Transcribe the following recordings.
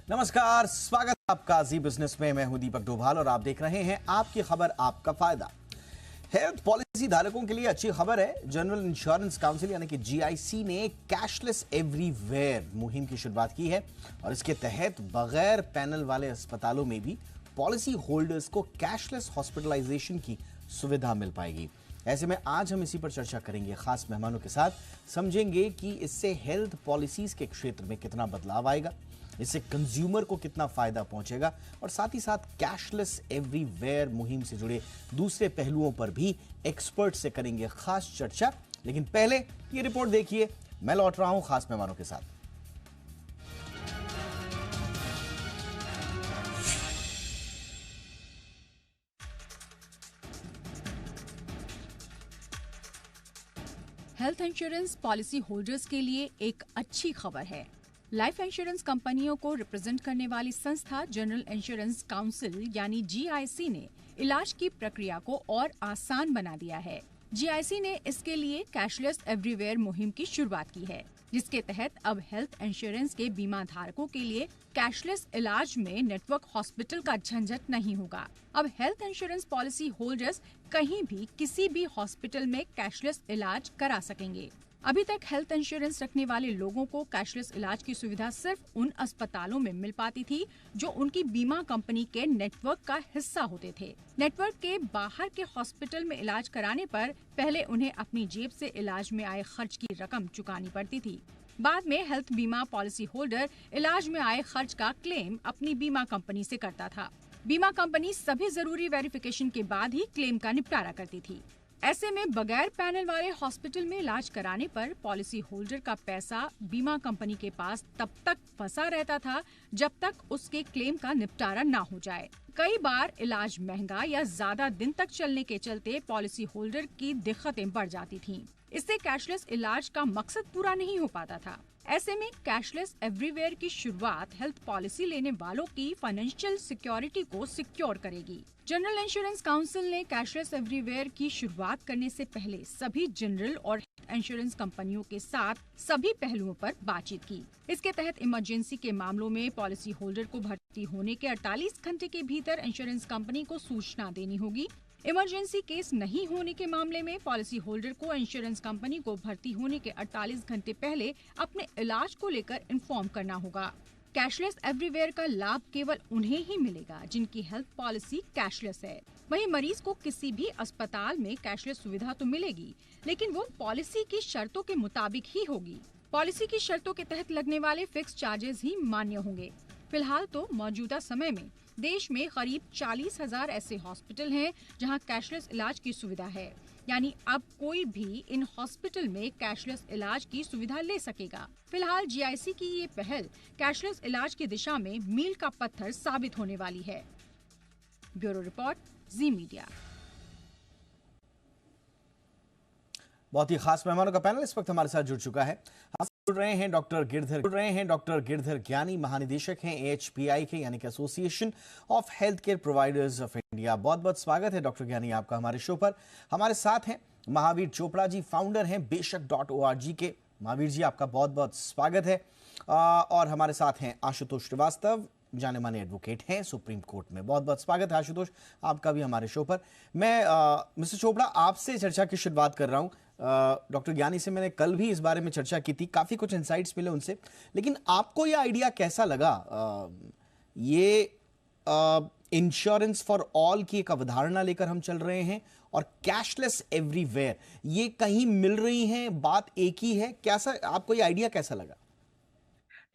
नमस्कार, स्वागत है आपका जी बिजनेस में। मैं हूं दीपक डोभाल और आप देख रहे हैं आपकी खबर आपका फायदा। हेल्थ पॉलिसी धारकों के लिए अच्छी खबर है। जनरल इंश्योरेंस काउंसिल यानी कि जीआईसी ने कैशलेस एवरीवेयर मुहिम की शुरुआत की है और इसके तहत बगैर पैनल वाले अस्पतालों में भी पॉलिसी होल्डर्स को कैशलेस हॉस्पिटलाइजेशन की सुविधा मिल पाएगी। ऐसे में आज हम इसी पर चर्चा करेंगे खास मेहमानों के साथ। समझेंगे कि इससे हेल्थ पॉलिसीज के क्षेत्र में कितना बदलाव आएगा, इससे कंज्यूमर को कितना फायदा पहुंचेगा और साथ ही साथ कैशलेस एवरीवेयर मुहिम से जुड़े दूसरे पहलुओं पर भी एक्सपर्ट से करेंगे खास चर्चा। लेकिन पहले ये रिपोर्ट देखिए, मैं लौट रहा हूं खास मेहमानों के साथ। हेल्थ इंश्योरेंस पॉलिसी होल्डर्स के लिए एक अच्छी खबर है। लाइफ इंश्योरेंस कंपनियों को रिप्रेजेंट करने वाली संस्था जनरल इंश्योरेंस काउंसिल यानी जीआईसी ने इलाज की प्रक्रिया को और आसान बना दिया है। जीआईसी ने इसके लिए कैशलेस एवरीवेयर मुहिम की शुरुआत की है, जिसके तहत अब हेल्थ इंश्योरेंस के बीमा धारकों के लिए कैशलेस इलाज में नेटवर्क हॉस्पिटल का झंझट नहीं होगा। अब हेल्थ इंश्योरेंस पॉलिसी होल्डर्स कहीं भी किसी भी हॉस्पिटल में कैशलेस इलाज करा सकेंगे। अभी तक हेल्थ इंश्योरेंस रखने वाले लोगों को कैशलेस इलाज की सुविधा सिर्फ उन अस्पतालों में मिल पाती थी जो उनकी बीमा कंपनी के नेटवर्क का हिस्सा होते थे। नेटवर्क के बाहर के हॉस्पिटल में इलाज कराने पर पहले उन्हें अपनी जेब से इलाज में आए खर्च की रकम चुकानी पड़ती थी। बाद में हेल्थ बीमा पॉलिसी होल्डर इलाज में आए खर्च का क्लेम अपनी बीमा कंपनी से करता था। बीमा कंपनी सभी जरूरी वेरिफिकेशन के बाद ही क्लेम का निपटारा करती थी। ऐसे में बगैर पैनल वाले हॉस्पिटल में इलाज कराने पर पॉलिसी होल्डर का पैसा बीमा कंपनी के पास तब तक फंसा रहता था जब तक उसके क्लेम का निपटारा न हो जाए। कई बार इलाज महंगा या ज्यादा दिन तक चलने के चलते पॉलिसी होल्डर की दिक्कतें बढ़ जाती थीं। इससे कैशलेस इलाज का मकसद पूरा नहीं हो पाता था। ऐसे में कैशलेस एवरीवेयर की शुरुआत हेल्थ पॉलिसी लेने वालों की फाइनेंशियल सिक्योरिटी को सिक्योर करेगी। जनरल इंश्योरेंस काउंसिल ने कैशलेस एवरीवेयर की शुरुआत करने से पहले सभी जनरल और इंश्योरेंस कंपनियों के साथ सभी पहलुओं पर बातचीत की। इसके तहत इमरजेंसी के मामलों में पॉलिसी होल्डर को भर्ती होने के 48 घंटे के भीतर इंश्योरेंस कंपनी को सूचना देनी होगी। इमरजेंसी केस नहीं होने के मामले में पॉलिसी होल्डर को इंश्योरेंस कंपनी को भर्ती होने के 48 घंटे पहले अपने इलाज को लेकर इन्फॉर्म करना होगा। कैशलेस एवरीवेयर का लाभ केवल उन्हें ही मिलेगा जिनकी हेल्थ पॉलिसी कैशलेस है। वहीं मरीज को किसी भी अस्पताल में कैशलेस सुविधा तो मिलेगी, लेकिन वो पॉलिसी की शर्तों के मुताबिक ही होगी। पॉलिसी की शर्तों के तहत लगने वाले फिक्स चार्जेस ही मान्य होंगे। फिलहाल तो मौजूदा समय में देश में करीब 40,000 ऐसे हॉस्पिटल हैं जहां कैशलेस इलाज की सुविधा है। यानी अब कोई भी इन हॉस्पिटल में कैशलेस इलाज की सुविधा ले सकेगा। फिलहाल जीआईसी की ये पहल कैशलेस इलाज की दिशा में मील का पत्थर साबित होने वाली है। ब्यूरो रिपोर्ट, जी मीडिया। बहुत ही खास मेहमानों का पैनल इस वक्त हमारे साथ जुड़ चुका है। हम जुड़ रहे हैं डॉक्टर गिरधर ज्ञानी, महानिदेशक हैं एएचपीआई के यानी कि association of health care providers of India. बहुत बहुत स्वागत है डॉक्टर ज्ञानी आपका हमारे शो पर। हमारे साथ हैं महावीर चोपड़ा जी, फाउंडर हैं बेशक.org के। महावीर जी आपका बहुत बहुत स्वागत है। और हमारे साथ हैं आशुतोष श्रीवास्तव, जाने माने एडवोकेट हैं सुप्रीम कोर्ट में। बहुत बहुत स्वागत है आशुतोष आपका भी हमारे शो पर। मैं मिस्टर चोपड़ा आपसे चर्चा की शुरुआत कर रहा हूं। डॉक्टर ज्ञानी से मैंने कल भी इस बारे में चर्चा की थी, काफी कुछ इंसाइट्स मिले उनसे, लेकिन आपको ये आइडिया कैसा लगा? ये इंश्योरेंस फॉर ऑल की एक अवधारणा लेकर हम चल रहे हैं और कैशलेस एवरीवेयर, ये कहीं मिल रही हैं, बात एक ही है? कैसा आपको ये आइडिया कैसा लगा?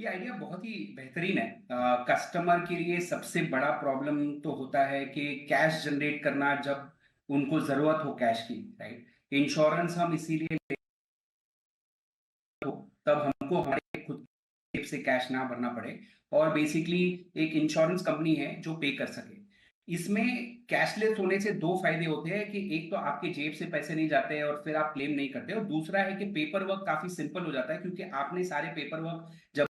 ये आइडिया बहुत ही बेहतरीन है। कस्टमर के लिए सबसे बड़ा प्रॉब्लम तो होता है कि कैश जनरेट करना जब उनको जरूरत हो कैश की, राइट। इंश्योरेंस हम इसीलिए हो तब हमको हमारे खुद जेब से कैश ना भरना पड़े और बेसिकली एक इंश्योरेंस कंपनी है जो पे कर सके। इसमें कैशलेस होने से दो फायदे होते हैं कि एक तो आपके जेब से पैसे नहीं जाते और फिर आप क्लेम नहीं करते, और दूसरा है कि पेपर वर्क काफी सिंपल हो जाता है क्योंकि आपने सारे पेपर वर्क जब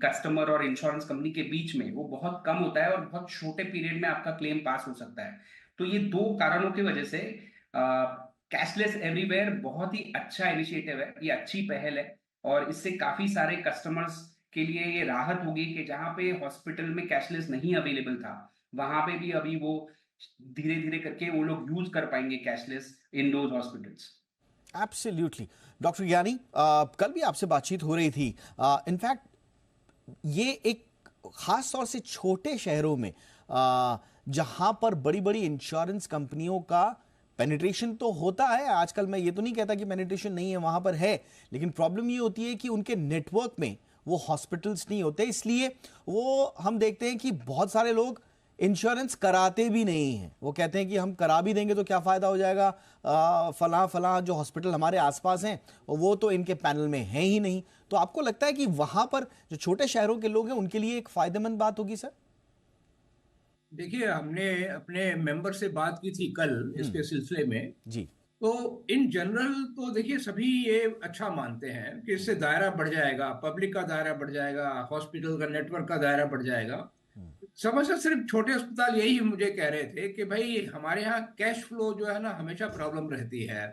कस्टमर और इंश्योरेंस कंपनी के बीच में वो बहुत कम होता है और बहुत छोटे पीरियड में आपका क्लेम पास हो सकता है। तो ये दो कारणों की वजह से कैशलेस एवरीवेयर बहुत ही अच्छा इनिशिएटिव है, ये अच्छी पहल है और इससे काफी सारे कस्टमर्स के लिए ये राहत होगी कि जहां पे हॉस्पिटल में कैशलेस नहीं अवेलेबल था, वहां पे भी अभी वो धीरे धीरे करके वो लोग यूज कर पाएंगे cashless in those hospitals. Absolutely. Doctor ज्ञानी, कल भी आपसे बातचीत हो रही थी। इनफैक्ट ये एक खास तौर से छोटे शहरों में जहां पर बड़ी बड़ी इंश्योरेंस कंपनियों का पेनिट्रेशन तो होता है आजकल, मैं ये तो नहीं कहता कि पेनिट्रेशन नहीं है, वहां पर है, लेकिन प्रॉब्लम ये होती है कि उनके नेटवर्क में वो हॉस्पिटल्स नहीं होते, इसलिए वो हम देखते हैं कि बहुत सारे लोग इंश्योरेंस कराते भी नहीं हैं। वो कहते हैं कि हम करा भी देंगे तो क्या फ़ायदा हो जाएगा, फलां फलां जो हॉस्पिटल हमारे आसपास हैं वो तो इनके पैनल में है ही नहीं। तो आपको लगता है कि वहां पर जो छोटे शहरों के लोग हैं उनके लिए एक फ़ायदेमंद बात होगी सर? देखिए, हमने अपने मेंबर से बात की थी कल इसके सिलसिले में। जी। तो इन जनरल तो देखिए सभी ये अच्छा मानते हैं कि इससे दायरा बढ़ जाएगा, पब्लिक का दायरा बढ़ जाएगा, हॉस्पिटल का नेटवर्क का दायरा बढ़ जाएगा। समस्या सिर्फ छोटे अस्पताल यही मुझे कह रहे थे कि भाई हमारे यहाँ कैश फ्लो जो है ना हमेशा प्रॉब्लम रहती है,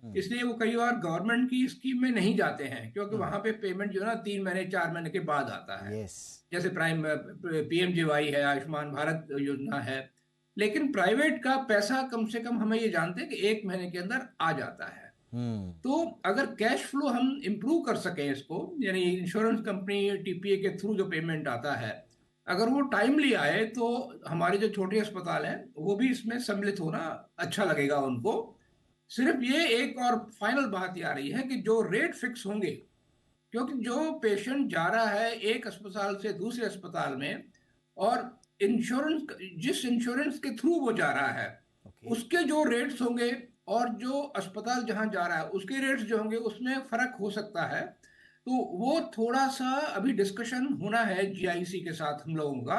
इसलिए वो कई बार गवर्नमेंट की स्कीम में नहीं जाते हैं, क्योंकि वहां पे पेमेंट जो है ना 3 महीने 4 महीने के बाद आता है। यस। जैसे प्राइम पीएमजेवाई है, आयुष्मान भारत योजना है। लेकिन प्राइवेट का पैसा कम से कम हमें ये जानते हैं कि 1 महीने के अंदर आ जाता है। तो अगर कैश फ्लो हम इंप्रूव कर सकें इसको, यानी इंश्योरेंस कंपनी टीपीए के थ्रू जो पेमेंट आता है अगर वो टाइमली आए, तो हमारे जो छोटे अस्पताल हैं वो भी इसमें सम्मिलित होना अच्छा लगेगा उनको। सिर्फ ये एक और फाइनल बात ये आ रही है कि जो रेट फिक्स होंगे, क्योंकि जो पेशेंट जा रहा है एक अस्पताल से दूसरे अस्पताल में, और इंश्योरेंस जिस इंश्योरेंस के थ्रू वो जा रहा है उसके जो रेट्स होंगे और जो अस्पताल जहां जा रहा है उसके रेट्स जो होंगे उसमें फर्क हो सकता है। तो वो थोड़ा सा अभी डिस्कशन होना है जीआईसी के साथ हम लोगों का,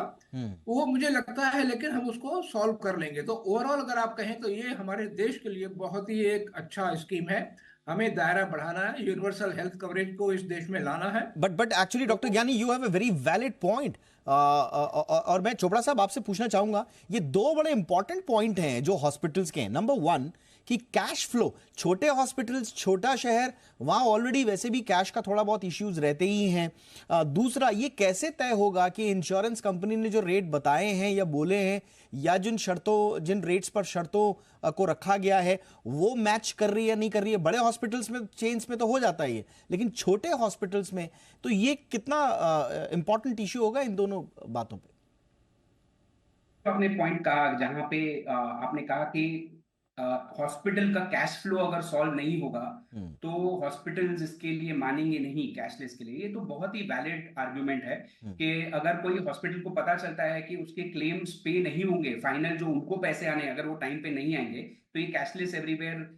वो मुझे लगता है, लेकिन हम उसको सॉल्व कर लेंगे। तो ओवरऑल अगर आप कहें तो ये हमारे देश के लिए बहुत ही एक अच्छा स्कीम है। हमें दायरा बढ़ाना है, यूनिवर्सल हेल्थ कवरेज को इस देश में लाना है। बट एक्चुअली डॉक्टर ज्ञानी, you have a very valid point. और मैं चोपड़ा साहब आपसे पूछना चाहूंगा, ये दो बड़े इंपॉर्टेंट पॉइंट हैं जो हॉस्पिटल्स के हैं। नंबर वन कि कैश फ्लो, छोटे हॉस्पिटल्स, छोटा शहर, वहां ऑलरेडी वैसे भी कैश का थोड़ा बहुत इश्यूज रहते ही हैं। दूसरा, ये कैसे तय होगा कि इंश्योरेंस कंपनी ने जो रेट बताए हैं या बोले हैं, या जिन रेट्स पर शर्तों को रखा गया है वो मैच कर रही है या नहीं कर रही है? बड़े हॉस्पिटल्स में, चेन्स में तो हो जाता है ये, लेकिन छोटे हॉस्पिटल्स में तो ये कितना इंपॉर्टेंट इश्यू होगा इन दोनों बातों पे? आपने पॉइंट कहा जहां पे आपने कहा कि हॉस्पिटल का कैश फ्लो अगर सॉल्व नहीं होगा तो हॉस्पिटल्स इसके लिए मानेंगे नहीं कैशलेस के लिए। ये तो बहुत ही वैलिड आर्गुमेंट है कि अगर कोई हॉस्पिटल को पता चलता है कि उसके क्लेम्स पे नहीं होंगे, फाइनल जो उनको पैसे आने अगर वो टाइम पे नहीं आएंगे, तो ये कैशलेस एवरीवेयर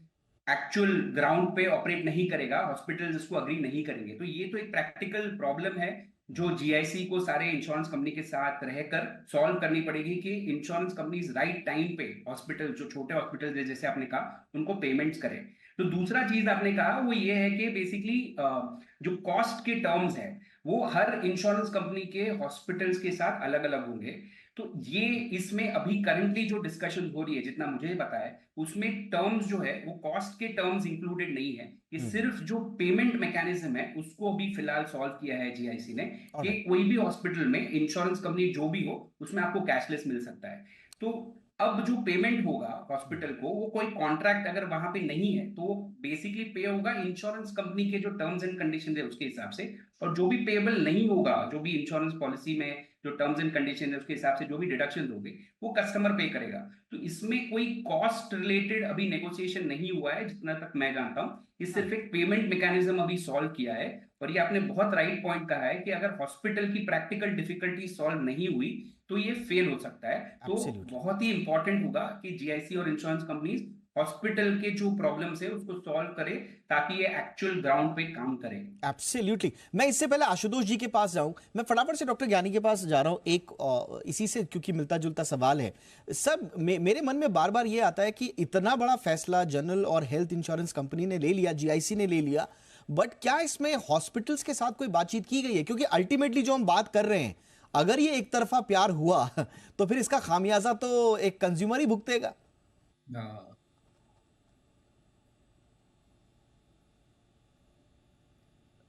एक्चुअल ग्राउंड पे ऑपरेट नहीं करेगा, हॉस्पिटल्स इसको अग्री नहीं करेंगे। तो ये तो एक प्रैक्टिकल प्रॉब्लम है जो जीआईसी को सारे इंश्योरेंस कंपनी के साथ रहकर सॉल्व करनी पड़ेगी कि इंश्योरेंस कंपनीज राइट टाइम पे हॉस्पिटल, जो छोटे हॉस्पिटल जैसे आपने कहा, उनको पेमेंट्स करें। तो दूसरा चीज आपने कहा वो ये है कि बेसिकली जो कॉस्ट के टर्म्स है वो हर इंश्योरेंस कंपनी के हॉस्पिटल्स के साथ अलग अलग होंगे। तो ये इसमें अभी करंटली जो डिस्कशन हो रही है, जितना मुझे पता है, उसमें टर्म्स जो है वो कॉस्ट के टर्म्स इंक्लूडेड नहीं है। ये सिर्फ जो पेमेंट मैकेनिज्म है उसको अभी फिलहाल सॉल्व किया है जीआईसी ने कि कोई भी हॉस्पिटल में इंश्योरेंस कंपनी जो भी हो उसमें आपको कैशलेस मिल सकता है। तो अब जो पेमेंट होगा हॉस्पिटल को, वो कोई कॉन्ट्रैक्ट अगर वहां पे नहीं है तो वो बेसिकली पे होगा इंश्योरेंस कंपनी के जो टर्म्स एंड कंडीशन है उसके हिसाब से, और जो भी पेएबल नहीं होगा, जो भी इंश्योरेंस पॉलिसी में जो टर्म्स एंड कंडीशन है उसके हिसाब से जो भी डिडक्शन होंगे वो कस्टमर पे करेगा। तो इसमें कोई कॉस्ट रिलेटेड अभी नेगोशिएशन नहीं हुआ है जितना तक मैं जानता हूं। ये सिर्फ एक पेमेंट मैकेनिज्म अभी सॉल्व किया है। और ये आपने बहुत राइट पॉइंट कहा है कि अगर हॉस्पिटल की प्रैक्टिकल डिफिकल्टी सॉल्व नहीं हुई तो ये फेल हो सकता है। तो बहुत ही इंपॉर्टेंट होगा कि जीआईसी और इंश्योरेंस कंपनीज हॉस्पिटल के जो प्रॉब्लम्स है उसको सॉल्व करे ताकि ये एक्चुअल ग्राउंड पे काम करे। एब्सोल्युटली। मैं इससे पहले आशुतोष जी के पास जाऊं, मैं फटाफट से डॉक्टर ज्ञानी के पास जा रहा हूं। एक इसी से क्योंकि मिलता जुलता सवाल है सर, मेरे मन में बार बार ये आता है कि इतना बड़ा फैसला जनरल और हेल्थ इंश्योरेंस कंपनी ने ले लिया, जीआईसी ने ले लिया, बट क्या इसमें हॉस्पिटल्स के साथ कोई बातचीत की गई है? क्योंकि अल्टीमेटली जो हम बात कर रहे हैं, अगर ये एक तरफा प्यार हुआ तो फिर इसका खामियाजा तो एक कंज्यूमर ही भुगतेगा।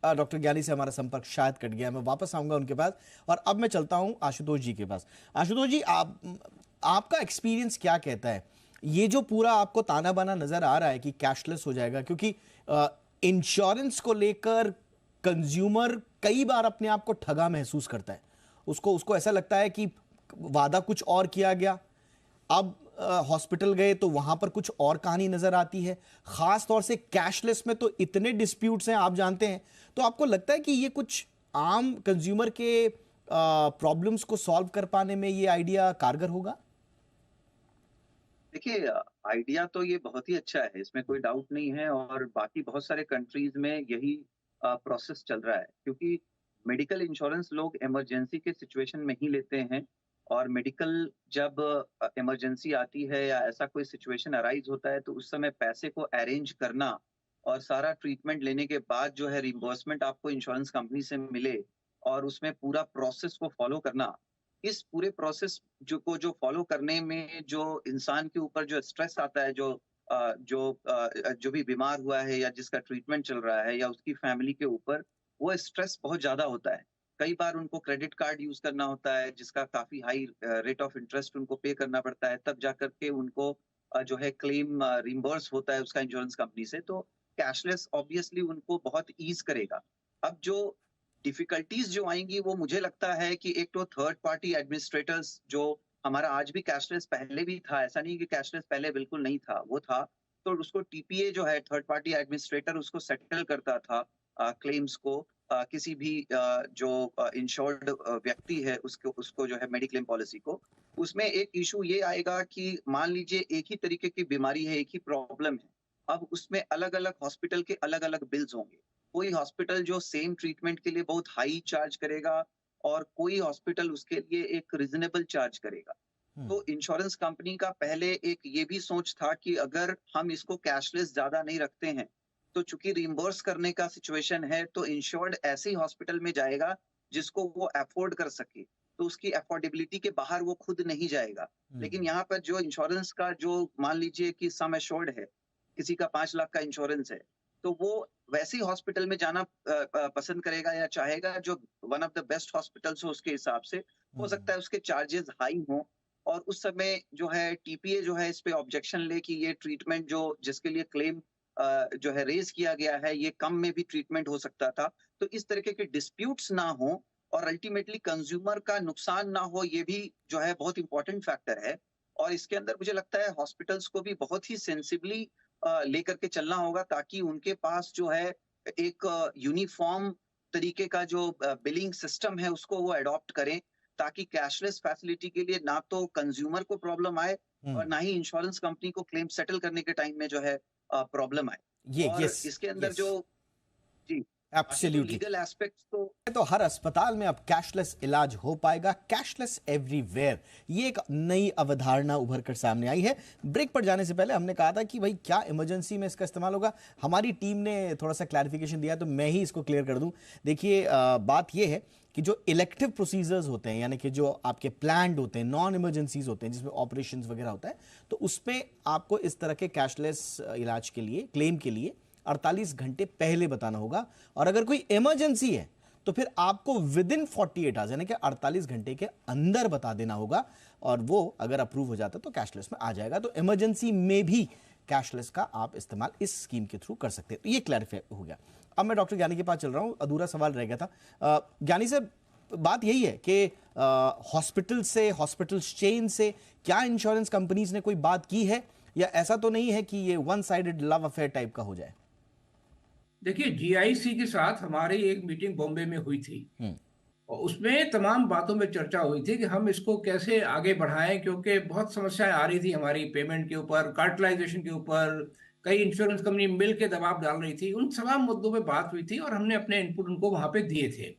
डॉक्टर ज्ञानी से हमारा संपर्क शायद कट गया, मैं वापस आऊंगा उनके पास। और अब मैं चलता हूं आशुतोष जी के पास। आशुतोष जी, आपका एक्सपीरियंस क्या कहता है, ये जो पूरा आपको ताना बाना नजर आ रहा है कि कैशलेस हो जाएगा, क्योंकि इंश्योरेंस को लेकर कंज्यूमर कई बार अपने आप को ठगा महसूस करता है, उसको ऐसा लगता है कि वादा कुछ और किया गया, अब हॉस्पिटल गए तो वहां पर कुछ और कहानी नजर आती है। खास तौर से कैशलेस में तो इतने डिस्प्यूट्स हैं, आप जानते हैं। तो आपको लगता है कि ये कुछ आम कंज्यूमर के प्रॉब्लम्स को सॉल्व कर पाने में ये आइडिया कारगर होगा? देखिए, आइडिया तो ये बहुत ही अच्छा है, इसमें कोई डाउट नहीं है, और बाकी बहुत सारे कंट्रीज में यही प्रोसेस चल रहा है, क्योंकि मेडिकल इंश्योरेंस लोग इमरजेंसी के सिचुएशन में ही लेते हैं, और मेडिकल जब इमरजेंसी आती है या ऐसा कोई सिचुएशन अराइज होता है तो उस समय पैसे को अरेंज करना और सारा ट्रीटमेंट लेने के बाद जो है रिम्बर्समेंट आपको इंश्योरेंस कंपनी से मिले और उसमें पूरा प्रोसेस को फॉलो करना, इस पूरे प्रोसेस जो फॉलो करने में जो इंसान के ऊपर जो स्ट्रेस आता है, जो भी बीमार हुआ है या जिसका ट्रीटमेंट चल रहा है या उसकी फैमिली के ऊपर, वो स्ट्रेस बहुत ज्यादा होता है। कई बार उनको क्रेडिट कार्ड यूज करना होता है जिसका काफी हाई रेट ऑफ इंटरेस्ट उनको पे करना पड़ता है, तब जाकर के उनको जो है क्लेम रिम्बर्स होता है उसका इंश्योरेंस कंपनी से। तो कैशलेस ऑब्वियसली उनको बहुत ईज करेगा। अब जो डिफिकल्टीज जो आएंगी वो मुझे लगता है कि एक तो थर्ड पार्टी एडमिनिस्ट्रेटर्स, जो हमारा आज भी कैशलेस पहले भी था, ऐसा नहीं कि कैशलेस पहले बिल्कुल नहीं था, वो था, तो उसको टीपीए जो है थर्ड पार्टी एडमिनिस्ट्रेटर उसको सेटल करता था क्लेम्स को, किसी भी जो इंश्योर्ड व्यक्ति है उसको जो है मेडिक्लेम पॉलिसी को। उसमें एक इशू ये आएगा कि मान लीजिए एक ही तरीके की बीमारी है, एक ही प्रॉब्लम है, अब उसमें अलग अलग हॉस्पिटल के अलग अलग बिल्स होंगे। कोई हॉस्पिटल जो सेम ट्रीटमेंट के लिए बहुत हाई चार्ज करेगा और कोई हॉस्पिटल उसके लिए एक रिजनेबल चार्ज करेगा। तो इंश्योरेंस कंपनी का पहले एक ये भी सोच था कि अगर हम इसको कैशलेस ज्यादा नहीं रखते हैं तो चूंकि रिम्बर्स करने का सिचुएशन है तो इंश्योर्ड ऐसे ही हॉस्पिटल में जाएगा जिसको वो अफोर्ड कर सके, तो उसकी अफोर्डेबिलिटी के बाहर वो खुद नहीं जाएगा। लेकिन यहाँ पर जो इंश्योरेंस का जो मान लीजिए कि सम एश्योर्ड है, किसी का 5 लाख का इंश्योरेंस है, तो वो वैसे ही हॉस्पिटल में जाना पसंद करेगा या चाहेगा जो one of the best hospitals हो उसके हिसाब से। हो सकता है उसके चार्जेस हाई हों और उस समय जो है टीपीए जो है इस पे ऑब्जेक्शन ले कि ये ट्रीटमेंट जो जिसके लिए क्लेम जो है रेज किया गया है ये कम में भी ट्रीटमेंट हो सकता था। तो इस तरीके के डिस्प्यूट्स ना हो और अल्टीमेटली कंज्यूमर का नुकसान ना हो, ये भी जो है बहुत इंपॉर्टेंट फैक्टर है। और इसके अंदर मुझे लगता है हॉस्पिटल्स को भी बहुत ही सेंसिबली लेकर के चलना होगा ताकि उनके पास जो है एक यूनिफॉर्म तरीके का जो बिलिंग सिस्टम है उसको वो अडॉप्ट करें, ताकि कैशलेस फैसिलिटी के लिए ना तो कंज्यूमर को प्रॉब्लम आए और ना ही इंश्योरेंस कंपनी को क्लेम सेटल करने के टाइम में जो है प्रॉब्लम आए। और इसके अंदर जो जी एब्सोल्युटली लीगल एस्पेक्ट्स तो हर अस्पताल में अब कैशलेस इलाज हो पाएगा, कैशलेस एवरीवेयर, ये एक नई अवधारणा उभर कर सामने आई है। ब्रेक पर जाने से पहले हमने कहा था कि भाई क्या इमरजेंसी में इसका इस्तेमाल होगा, हमारी टीम ने थोड़ा सा क्लैरिफिकेशन दिया तो मैं ही इसको क्लियर कर दूं। देखिए बात यह है कि जो इलेक्टिव प्रोसीजर्स होते हैं, यानी कि जो आपके प्लान्ड होते हैं, नॉन इमरजेंसीज होते हैं जिसमें ऑपरेशंस वगैरह होता है, तो उसमें आपको इस तरह के कैशलेस इलाज के लिए, क्लेम के लिए 48 घंटे पहले बताना होगा। और अगर कोई इमरजेंसी है तो फिर आपको विद इन 48 आवर्स यानी कि 48 घंटे के अंदर बता देना होगा, और वो अगर अप्रूव हो जाता तो कैशलेस में आ जाएगा। तो इमरजेंसी में भी कैशलेस का आप इस्तेमाल इस स्कीम के थ्रू कर सकते हैं। तो ये क्लैरिफाई हो गया। अब मैं डॉक्टर ज्ञानी के पास चल रहा हूं, अधूरा सवाल रह गया था। ज्ञानी साहब, बात यही है कि हॉस्पिटल से, हॉस्पिटल चेन से क्या इंश्योरेंस कंपनीज ने कोई बात की है, या ऐसा तो नहीं है कि ये one sided love affair type का हो जाए? देखिए, जीआईसी के साथ हमारी एक मीटिंग बॉम्बे में हुई थी और उसमें तमाम बातों में चर्चा हुई थी कि हम इसको कैसे आगे बढ़ाएं, क्योंकि बहुत समस्याएं आ रही थी हमारी पेमेंट के ऊपर, कार्टलाइजेशन के ऊपर, कई इंश्योरेंस कंपनी मिल के दबाव डाल रही थी। उन तमाम मुद्दों पे बात हुई थी और हमने अपने इनपुट उनको वहां पे दिए थे।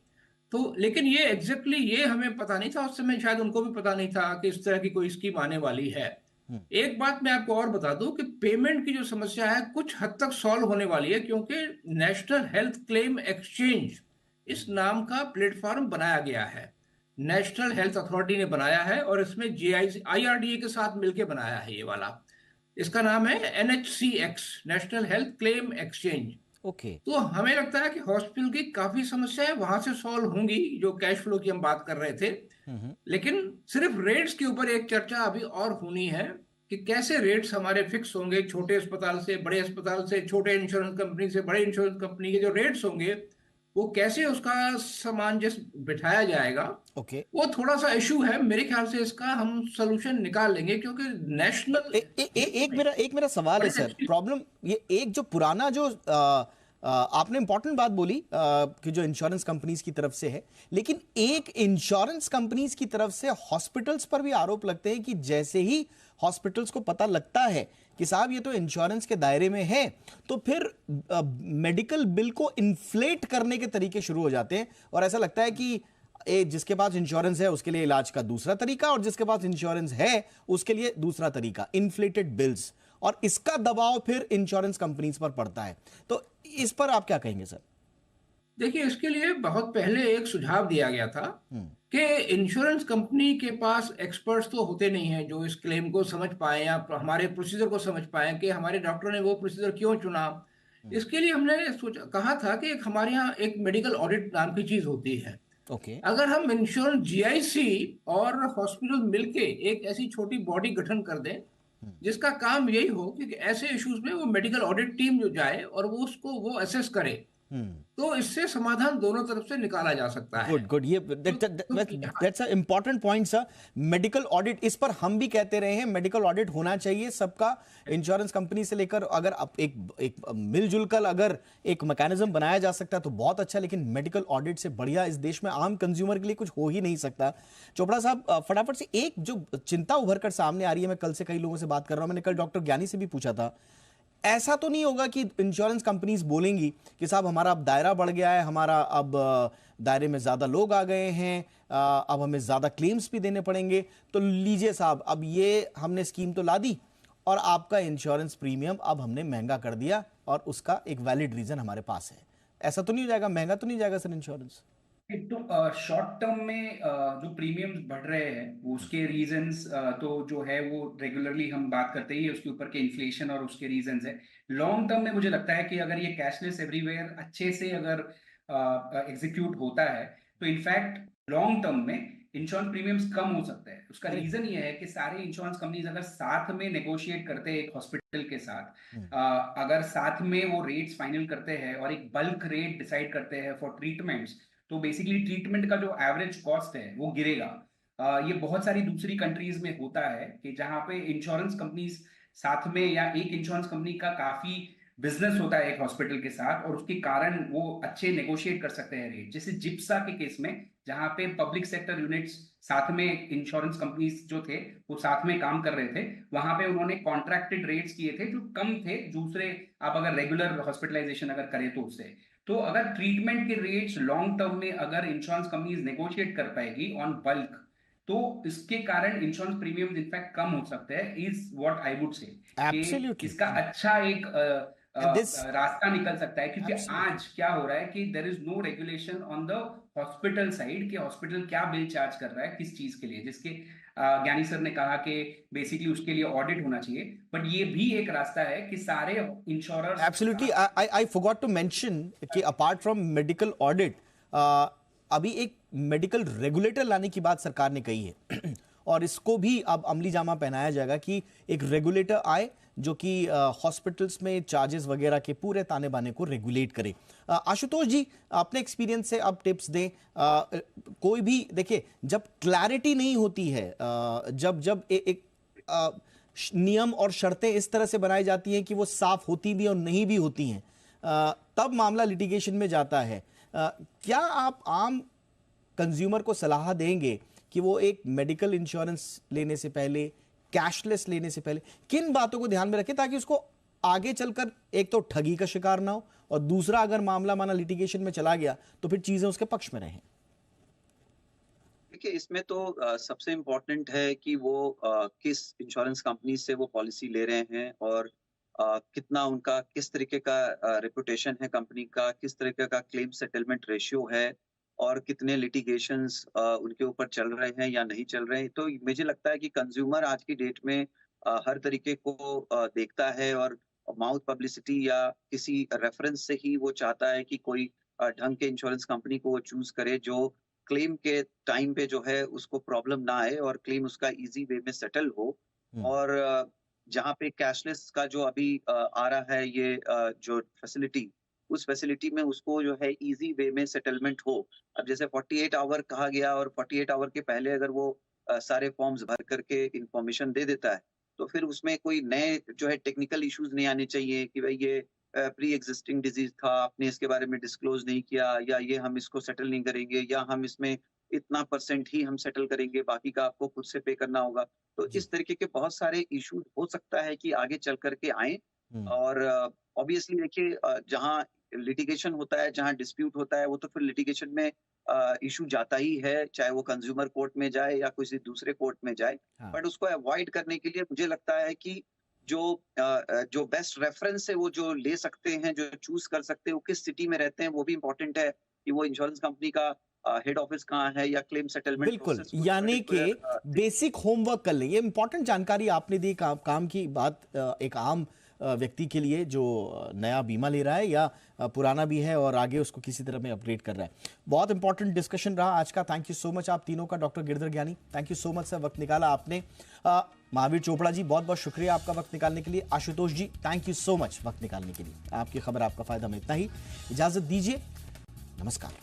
तो लेकिन ये एग्जैक्टली ये हमें पता नहीं था उस समय, शायद उनको भी पता नहीं था कि इस तरह की कोई स्कीम आने वाली है। एक बात मैं आपको और बता दूं कि पेमेंट की जो समस्या है कुछ हद तक सॉल्व होने वाली है, क्योंकि नेशनल हेल्थ क्लेम एक्सचेंज इस नाम का प्लेटफॉर्म बनाया गया है। नेशनल हेल्थ अथॉरिटी ने बनाया है और इसमें IRDA के साथ मिलकर बनाया है ये वाला। इसका नाम है NHCX, national health claim exchange. Okay. तो हमें लगता है कि हॉस्पिटल की काफी समस्याएं वहां से सॉल्व होंगी, जो कैश फ्लो की हम बात कर रहे थे। लेकिन सिर्फ रेट्स के ऊपर एक चर्चा अभी और होनी है कि कैसे रेट्स हमारे फिक्स होंगे, छोटे अस्पताल से बड़े अस्पताल से, छोटे इंश्योरेंस कंपनी से बड़े इंश्योरेंस कंपनी के जो रेट्स होंगे वो कैसे उसका सामंजस्य बिठाया जाएगा। ओके। वो थोड़ा सा इशू है, मेरे ख्याल से इसका हम सोल्यूशन निकाल लेंगे, क्योंकि नेशनल एक मेरा सवाल है बड़ी सर। अच्छी। प्रॉब्लम ये एक जो पुराना जो आपने इंपॉर्टेंट बात बोली कि जो इंश्योरेंस कंपनीज की तरफ से है, लेकिन एक इंश्योरेंस कंपनीज की तरफ से हॉस्पिटल्स पर भी आरोप लगते हैं कि जैसे ही हॉस्पिटल्स को पता लगता है कि साहब ये तो इंश्योरेंस के दायरे में है, तो फिर मेडिकल बिल को इन्फ्लेट करने के तरीके शुरू हो जाते हैं और ऐसा लगता है कि जिसके पास इंश्योरेंस है उसके लिए इलाज का दूसरा तरीका और जिसके पास इंश्योरेंस है उसके लिए दूसरा तरीका, इन्फ्लेटेड बिल्स, और इसका दबाव फिर इंश्योरेंस कंपनीज पर पड़ता है। तो इस पर आप क्या कहेंगे सर? देखिए, इसके लिए बहुत पहले एक सुझाव दिया गया था कि इंश्योरेंस कंपनी के पास एक्सपर्ट्स तो होते नहीं हैं जो इस क्लेम को समझ पाए या हमारे प्रोसीजर को समझ पाए कि हमारे डॉक्टर ने वो प्रोसीजर क्यों चुना। इसके लिए हमने कहा था कि हमारे यहाँ एक मेडिकल ऑडिट नाम की चीज होती है। ओके। अगर हम इंश्योरेंस जीआईसी और हॉस्पिटल मिलके एक ऐसी छोटी बॉडी गठन कर दें जिसका काम यही हो कि ऐसे इश्यूज में वो मेडिकल ऑडिट टीम जो जाए और वो उसको वो असेस करे, तो इससे समाधान दोनों तरफ से निकाला जा सकता है। गुड गुड, ये that's a important point sir. Medical audit, इस पर हम भी कहते रहे हैं मेडिकल ऑडिट होना चाहिए सबका, इंश्योरेंस कंपनी से लेकर। अगर आप एक मिलजुल कर अगर एक मैकेनिज्म बनाया जा सकता है तो बहुत अच्छा, लेकिन मेडिकल ऑडिट से बढ़िया इस देश में आम कंज्यूमर के लिए कुछ हो ही नहीं सकता। चोपड़ा साहब, फटाफट से एक जो चिंता उभर कर सामने आ रही है, मैं कल से कई लोगों से बात कर रहा हूं, मैंने कल डॉक्टर ज्ञानी से भी पूछा था, ऐसा तो नहीं होगा कि इंश्योरेंस कंपनीज बोलेंगी कि साहब हमारा अब दायरा बढ़ गया है, हमारा अब दायरे में ज्यादा लोग आ गए हैं, अब हमें ज्यादा क्लेम्स भी देने पड़ेंगे, तो लीजिए साहब अब ये हमने स्कीम तो ला दी और आपका इंश्योरेंस प्रीमियम अब हमने महंगा कर दिया और उसका एक वैलिड रीजन हमारे पास है। ऐसा तो नहीं हो जाएगा? महंगा तो नहीं जाएगा सर इंश्योरेंस? एक तो शॉर्ट टर्म में जो प्रीमियम्स बढ़ रहे हैं उसके रीजंस तो जो है वो रेगुलरली हम बात करते ही है उसके ऊपर के इन्फ्लेशन और उसके रीजंस है। लॉन्ग टर्म में मुझे लगता है कि अगर ये कैशलेस एवरीवेयर अच्छे से अगर एग्जीक्यूट होता है तो इनफैक्ट लॉन्ग टर्म में इंश्योरेंस प्रीमियम्स कम हो सकते हैं। उसका रीजन ये है कि सारे इंश्योरेंस कंपनीज अगर साथ में नेगोशिएट करते हैं एक हॉस्पिटल के साथ, अगर साथ में वो रेट्स फाइनल करते हैं और एक बल्क रेट डिसाइड करते हैं फॉर ट्रीटमेंट्स, तो बेसिकली ट्रीटमेंट का जो एवरेज कॉस्ट है वो गिरेगा। ये बहुत सारी दूसरी कंट्रीज में होता है कि जहां पे इंश्योरेंस कंपनीज साथ में या एक इंश्योरेंस कंपनी का काफी बिजनेस होता है एक हॉस्पिटल के साथ और उसके कारण वो अच्छे नेगोशिएट कर सकते हैं रेट। जैसे जिप्सा के केस में जहां पे पब्लिक सेक्टर यूनिट्स साथ में इंश्योरेंस कंपनीज जो थे वो साथ में काम कर रहे थे, वहां पे उन्होंने कॉन्ट्रैक्टेड रेट्स किए थे जो कम थे दूसरे, आप अगर रेगुलर हॉस्पिटलाइजेशन अगर करें तो उससे। तो अगर ट्रीटमेंट के रेट्स लॉन्ग टर्म में अगर इंश्योरेंस कंपनीज नेगोशिएट कर पाएगी ऑन बल्क, तो इसके कारण इंश्योरेंस प्रीमियम इनफैक्ट कम हो सकते हैं, is what I would say. Absolutely. इसका अच्छा एक रास्ता निकल सकता है, क्योंकि Absolutely. आज क्या हो रहा है कि there is no regulation on the hospital side कि हॉस्पिटल क्या बिल चार्ज कर रहा है किस चीज के लिए, जिसके ज्ञानी सर ने कहा कि बेसिकली उसके लिए ऑडिट होना चाहिए। बट ये भी एक रास्ता है कि सारे insurers absolutely. I forgot to mention कि अपार्ट फ्रॉम मेडिकल ऑडिट अभी एक मेडिकल रेगुलेटर लाने की बात सरकार ने कही है और इसको भी अब अमली जामा पहनाया जाएगा कि एक रेगुलेटर आए जो कि हॉस्पिटल्स में चार्जेस वगैरह के पूरे ताने बाने को रेगुलेट करे। आशुतोष जी, अपने एक्सपीरियंस से आप टिप्स दें। कोई भी देखिए, जब क्लैरिटी नहीं होती है, जब एक नियम और शर्तें इस तरह से बनाई जाती हैं कि वो साफ होती भी और नहीं भी होती हैं, तब मामला लिटिगेशन में जाता है। क्या आप आम कंज्यूमर को सलाह देंगे कि वो एक मेडिकल इंश्योरेंस लेने से पहले, कैशलेस लेने से पहले किन बातों को ध्यान में रखें ताकि उसको आगे चलकर एक तो ठगी का शिकार ना हो और दूसरा अगर मामला माना लिटिगेशन में चला गया तो फिर चीजें उसके पक्ष में रहें? देखिए, इसमें तो सबसे इम्पोर्टेंट है कि वो किस इंश्योरेंस कंपनी से वो पॉलिसी ले रहे हैं और कितना उनका किस तरीके का रेपुटेशन है कंपनी का, किस तरीके का क्लेम सेटलमेंट रेशियो है और कितने लिटिगेशंस उनके ऊपर चल रहे हैं या नहीं चल रहे हैं। तो मुझे लगता है कि कंज्यूमर आज की डेट में हर तरीके को देखता है और माउथ पब्लिसिटी या किसी रेफरेंस से ही वो चाहता है कि कोई ढंग के इंश्योरेंस कंपनी को वो चूज करे जो क्लेम के टाइम पे जो है उसको प्रॉब्लम ना आए और क्लेम उसका इजी वे में सेटल हो। और जहाँ पे कैशलेस का जो अभी आ रहा है ये जो फैसिलिटी, उस फैसिलिटी में उसको जो है इजी वे में सेटलमेंट हो। अब जैसे 48 आवर कहा गया और 48 आवर के पहले अगर वो सारे फॉर्म्स भर करके इंफॉर्मेशन दे देता है तो फिर उसमें कोई नए जो है टेक्निकल इश्यूज नहीं आने चाहिए कि भाई ये प्री एग्जिस्टिंग डिजीज था, आपने इसके बारे में डिस्क्लोज नहीं किया, या ये हम इसको सेटल नहीं करेंगे, या हम इसमें इतना % ही हम सेटल करेंगे, बाकी का आपको खुद से पे करना होगा। तो जी। इस तरीके के बहुत सारे इश्यूज हो सकता है कि आगे चल करके आए। और ऑब्वियसली देखिए जहाँ लिटिगेशन होता है, जहाँ डिस्प्यूट होता है, वो तो फिर लिटिगेशन में इशू जाता ही है, चाहे वो कंज्यूमर कोर्ट में जाए या किसी दूसरे कोर्ट में जाए। हाँ। बट उसको अवॉइड करने के लिए मुझे लगता है कि जो बेस्ट रेफरेंस है वो जो ले सकते हैं, जो चूज कर सकते हैं, वो किस सिटी में रहते हैं, वो भी इम्पोर्टेंट है कि वो इंश्योरेंस कंपनी का हेड ऑफिस कहाँ है या क्लेम सेटलमेंट बिल्कुल, प्रोसेस कुछ यानी कि particular, बेसिक होमवर्क कर लें। ये इंपॉर्टेंट जानकारी आपने दी। काम की बात एक आम व्यक्ति के लिए जो नया बीमा ले रहा है या पुराना भी है और आगे उसको किसी तरह में अपग्रेड कर रहा है। बहुत इंपॉर्टेंट डिस्कशन रहा आज का। थैंक यू सो मच आप तीनों का। डॉक्टर गिरधर ज्ञानी, thank you so much sir, वक्त निकाला आपने। महावीर चोपड़ा जी, बहुत बहुत शुक्रिया आपका वक्त निकालने के लिए। आशुतोष जी, थैंक यू सो मच वक्त निकालने के लिए। आपकी खबर, आपका फायदा में इतना ही। इजाजत दीजिए, नमस्कार।